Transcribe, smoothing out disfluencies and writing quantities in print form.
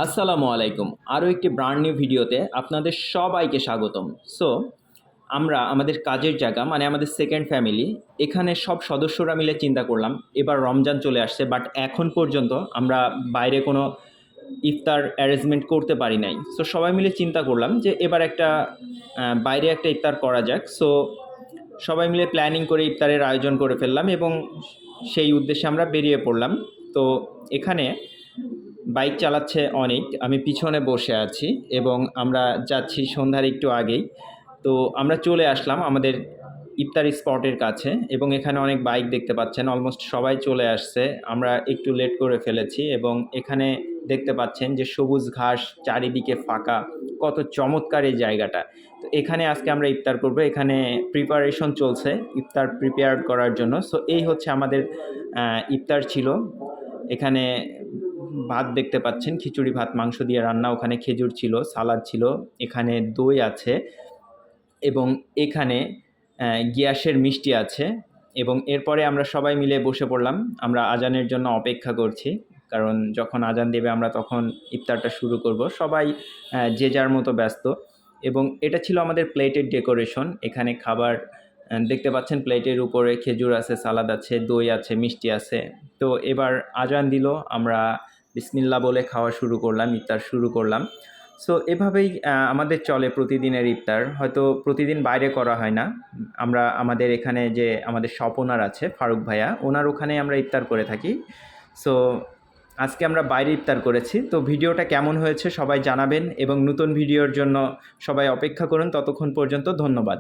আসসালামু আলাইকুম। আরও একটি ব্র্যান্ড নিউ ভিডিওতে আপনাদের সবাইকে স্বাগতম। সো আমরা আমাদের কাজের জায়গা মানে আমাদের সেকেন্ড ফ্যামিলি, এখানে সব সদস্যরা মিলে চিন্তা করলাম এবার রমজান চলে আসছে, বাট এখন পর্যন্ত আমরা বাইরে কোনো ইফতার অ্যারেঞ্জমেন্ট করতে পারি নাই। সো সবাই মিলে চিন্তা করলাম যে এবার একটা বাইরে একটা ইফতার করা যাক। সো সবাই মিলে প্ল্যানিং করে ইফতারের আয়োজন করে ফেললাম এবং সেই উদ্দেশ্যে আমরা বেরিয়ে পড়লাম। তো এখানে বাইক চালাচ্ছে অনেক, আমি পিছনে বসে আছি এবং আমরা যাচ্ছি সন্ধ্যার একটু আগেই। তো আমরা চলে আসলাম আমাদের ইফতারি স্পটের কাছে এবং এখানে অনেক বাইক দেখতে পাচ্ছেন, অলমোস্ট সবাই চলে আসছে। আমরা একটু লেট করে ফেলেছি এবং এখানে দেখতে পাচ্ছেন যে সবুজ ঘাস, চারিদিকে ফাঁকা, কত চমৎকার এই জায়গাটা। তো এখানে আজকে আমরা ইফতার করব, এখানে প্রিপারেশন চলছে ইফতার প্রিপেয়ার করার জন্য। সো এই হচ্ছে আমাদের ইফতার ছিল। এখানে ভাত দেখতে পাচ্ছেন, খিচুড়ি ভাত মাংস দিয়ে রান্না, ওখানে খেজুর ছিল, সালাদ ছিল, এখানে দই আছে এবং এখানে গিয়াসের মিষ্টি আছে। এবং এরপরে আমরা সবাই মিলে বসে পড়লাম, আমরা আজানের জন্য অপেক্ষা করছি, কারণ যখন আজান দেবে আমরা তখন ইফতারটা শুরু করব। সবাই যে যার মতো ব্যস্ত। এবং এটা ছিল আমাদের প্লেটের ডেকোরেশন। এখানে খাবার দেখতে পাচ্ছেন, প্লেটের উপরে খেজুর আছে, সালাদ আছে, দই আছে, মিষ্টি আছে। তো এবার আজান দিল, আমরা বিসমিল্লাহ বলে খাওয়া শুরু করলাম, ইফতার শুরু করলাম। সো এভাবেই আমাদের চলে প্রতিদিনের ইফতার। হয়তো প্রতিদিন বাইরে করা হয় না। আমরা আমাদের এখানে যে আমাদের শপ ওনার আছে ফারুক ভাইয়া, ওনার ওখানে আমরা ইফতার করে থাকি। সো আজকে আমরা বাইরে ইফতার করেছি। তো ভিডিওটা কেমন হয়েছে সবাই জানাবেন এবং নতুন ভিডিওর জন্য সবাই অপেক্ষা করুন। ততক্ষণ পর্যন্ত ধন্যবাদ।